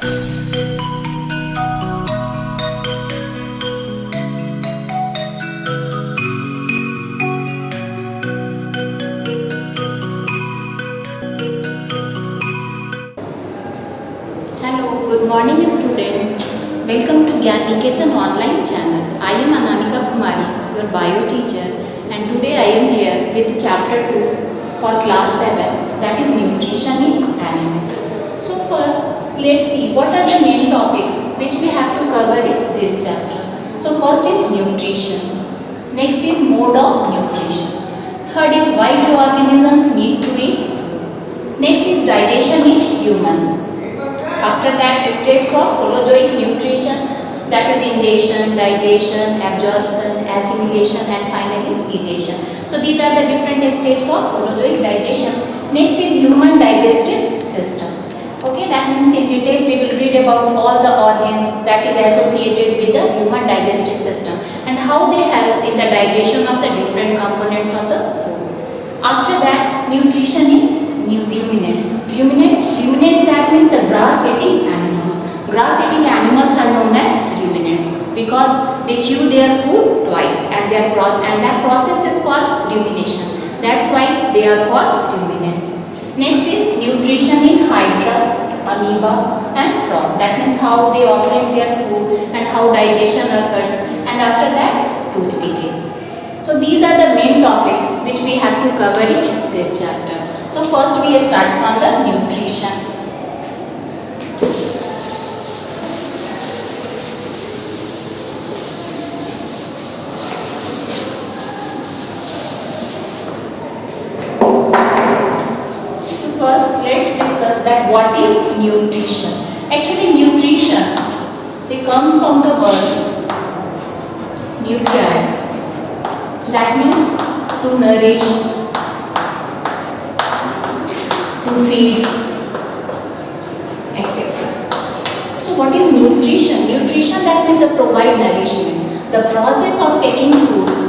Hello, good morning students. Welcome to Gyan Niketan online channel. I am Anamika Kumari, your bio teacher, and today I am here with chapter 2 for class 7, that is nutrition in animals. So first, let's see what are the main topics which we have to cover in this chapter. So first is nutrition. Next is mode of nutrition. Third is why do organisms need to eat food. Next is digestion in humans. After that, steps of holozoic nutrition, that is ingestion, digestion, absorption, assimilation, and finally digestion. So these are the different steps of holozoic digestion. Next is human digestive system. Okay, that means in detail we will read about all the organs that is associated with the human digestive system and how they helps in the digestion of the different components of the food. After that, nutrition in ruminant. Ruminant, that means the grass-eating animals. Grass-eating animals are known as ruminants because they chew their food twice and that process is called rumination. That's why they are called ruminants. Next is nutrition in hydra, amoeba and frog. That means how they operate their food and how digestion occurs, and after that tooth decay. So these are the main topics which we have to cover in this chapter. So first we start from the nutrition. So first let's discuss that what is nutrition. Actually nutrition, it comes from the word nutrient. That means to nourish, to feed, etc. So what is nutrition? Nutrition, that means the provide nourishment. The process of taking food.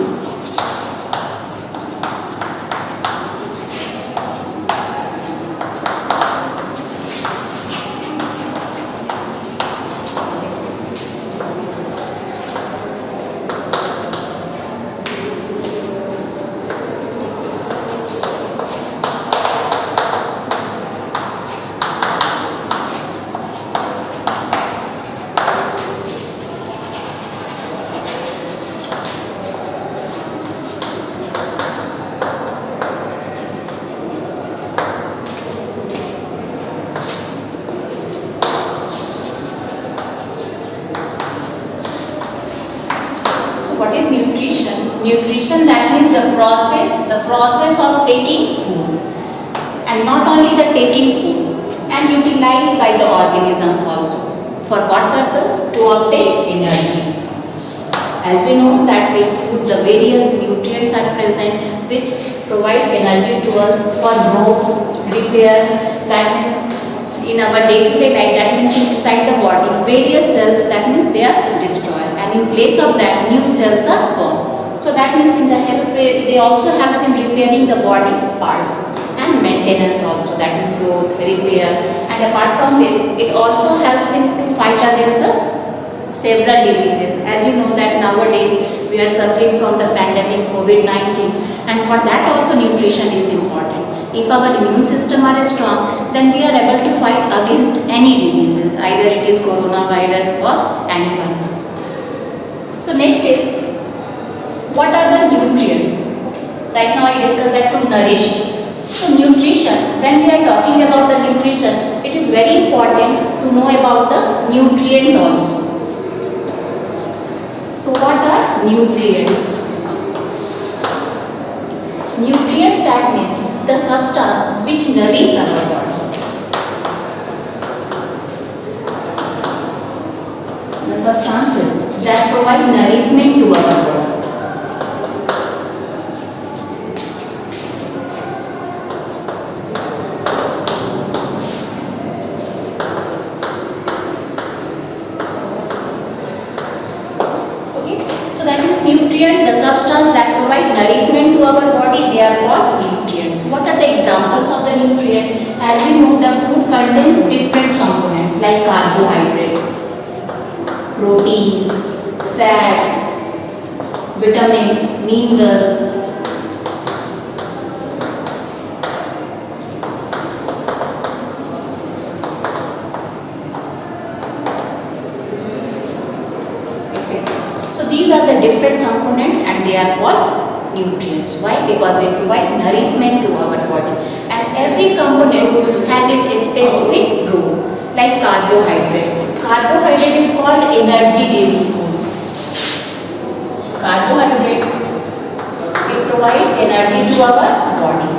What is nutrition? Nutrition, that means the process of taking food, and not only the taking food, and utilized by the organisms also. For what purpose? To obtain energy. As we know that in food the various nutrients are present which provides energy to us for growth, repair, that means in our day-to-day life, that means inside the body, various cells, that means they are destroyed, and in place of that new cells are formed. So that means in the help, they also helps in repairing the body parts and maintenance also, that means growth, repair, and apart from this, it also helps in to fight against the several diseases. As you know that nowadays we are suffering from the pandemic COVID-19, and for that also nutrition is important. If our immune system are strong, then we are able to fight against any diseases, either it is coronavirus or anyone. So next is, what are the nutrients? Right now I discussed that to nourish. So nutrition, when we are talking about the nutrition, it is very important to know about the nutrients also. So what are nutrients? Nutrients, that means the substance which nourish our body. The substances that provide nourishment to our body. So that means nutrients, the substance that provide nourishment to our body, they are called nutrients. What are the examples of the nutrients? As we know, the food contains different components. like carbohydrate, protein, fats, vitamins, minerals. So these are the different components and they are called nutrients. Why? Because they provide nourishment to our body, and every component has its specific role. Like carbohydrate. Carbohydrate is called energy giving food. Carbohydrate, it provides energy to our body.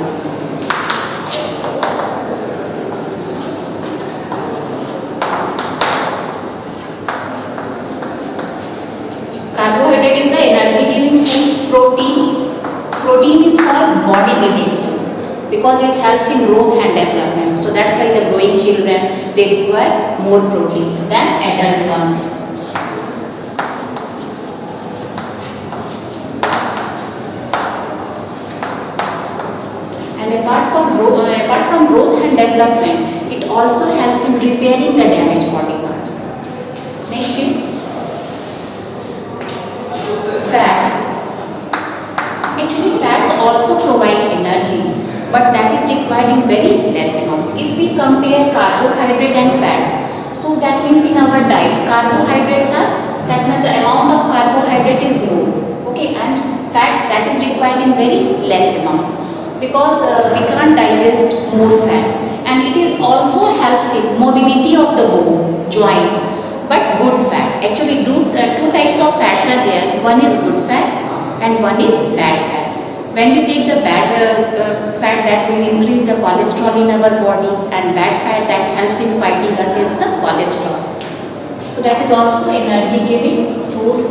Carbohydrate is the energy giving food. Protein is called body building food because it helps in growth and development. So that's why the growing children, they require more protein than adult ones. And apart from growth and development, it also helps in repairing the damaged body parts. Next is fats. Actually, fats also provide energy, but that is required in very less amount. If we compare carbohydrate and fats, so that means in our diet, carbohydrates are, that means the amount of carbohydrate is more, okay, and fat, that is required in very less amount, because we can't digest more fat, and it is also helps in mobility of the bone, joint. But good fat, actually two types of fats are there. One is good fat and one is bad fat. When we take the bad fat, that will increase the cholesterol in our body, and bad fat, that helps in fighting against the cholesterol. So that is also energy giving food.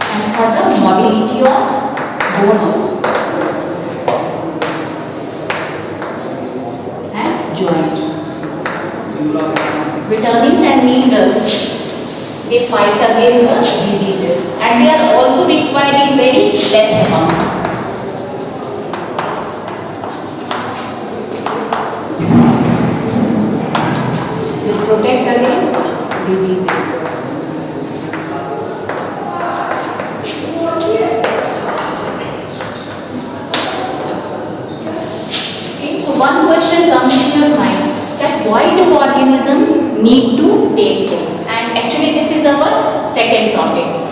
And for the mobility of bone also. Joint. Vitamins and minerals, they fight against the diseases, and they are also required in very less amount. They protect against diseases. One question comes in your mind, that why do organisms need to take food? And actually this is our second topic.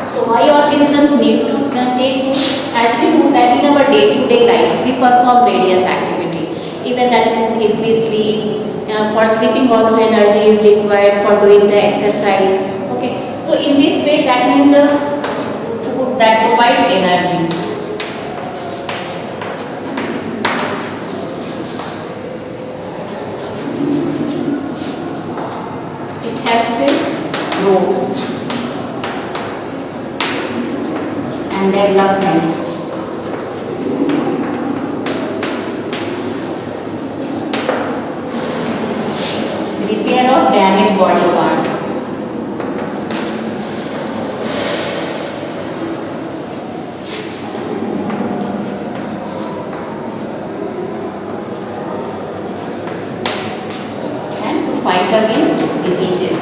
So why organisms need to take food? As we know that in our day-to-day life, we perform various activity. Even that means if we sleep, for sleeping also energy is required for doing the exercise. Okay, so in this way, that means the food that provides energy. It helps in growth and development. Repair of damaged body part. And to fight against diseases.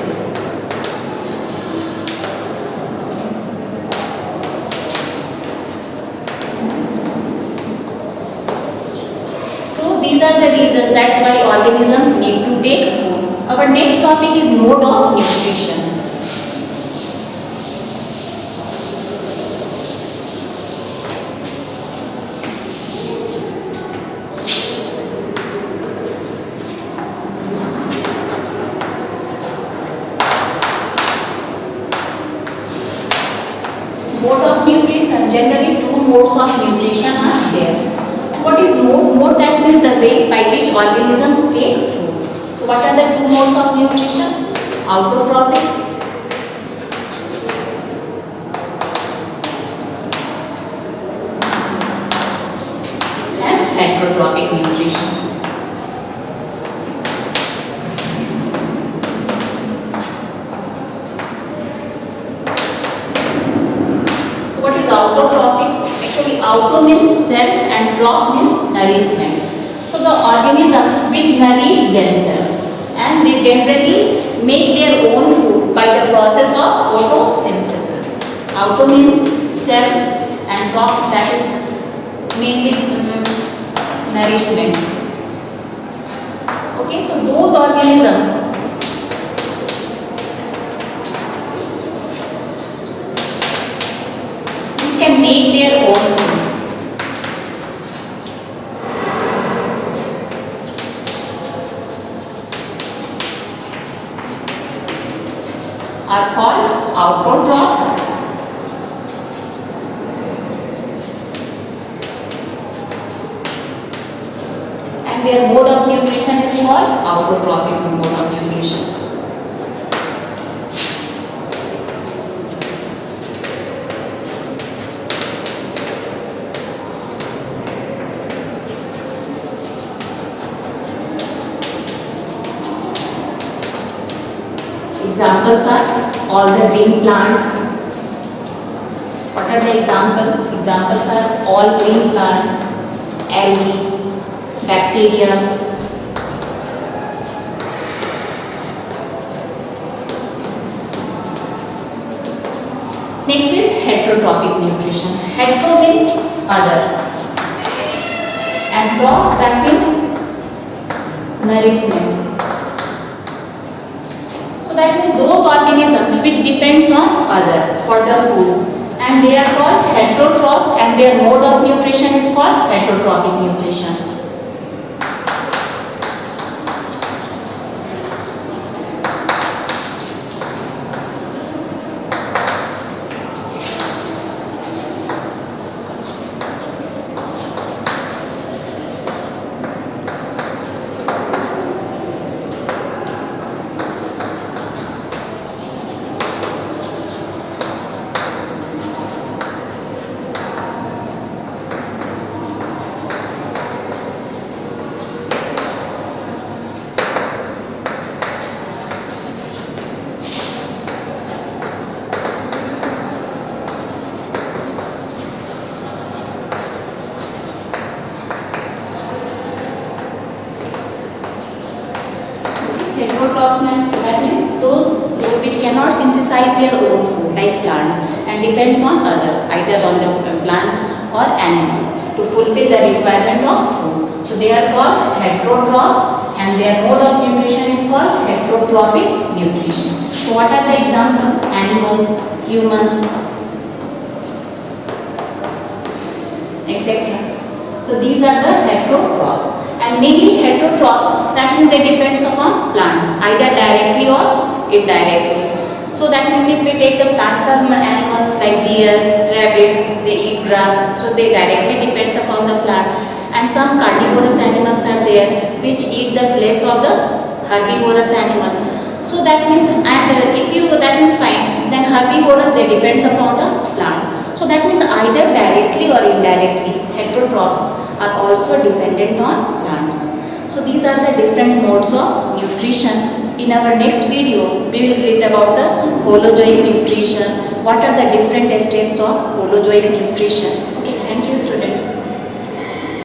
So these are the reasons, that's why organisms need to take food. Our next topic is mode of nutrition. Mode of nutrition, generally two modes of nutrition are there. And what is mode? Mode, that means the way by which organisms take food. So what are the two modes of nutrition? Autotrophic heterotrophic nutrition. So what is autotrophic? Actually, auto means self and trop means nourishment. So the organisms which nourish themselves and they generally make their own food by the process of photosynthesis. Auto means self and trop, that is mainly nourishment. Okay, so those organisms which can make their own food are called autotrophs. And their mode of nutrition is called autotrophic mode of nutrition. Examples are all the green plant. What are the examples? Examples are all green plants, algae, bacteria. Next is heterotrophic nutrition. Hetero means other and trop, that means nourishment. So that means those organisms which depends on other for the food, and they are called heterotrophs and their mode of nutrition is called heterotrophic nutrition. Heterotrophs, that means those which cannot synthesize their own food like plants and depends on other, either on the plant or animals to fulfill the requirement of food. So they are called heterotrophs and their mode of nutrition is called heterotrophic nutrition. So what are the examples? Animals, humans, etc. So these are the heterotrophs. And mainly heterotrophs, that means they depends upon plants either directly or indirectly. So that means if we take the plants or animals like deer, rabbit, they eat grass, so they directly depends upon the plant. And some carnivorous animals are there which eat the flesh of the herbivorous animals. So that means, and if you, that means fine, then herbivorous they depends upon the plant. So that means either directly or indirectly heterotrophs are also dependent on plants. So these are the different modes of nutrition. In our next video, we will read about the holozoic nutrition. What are the different steps of holozoic nutrition? Okay.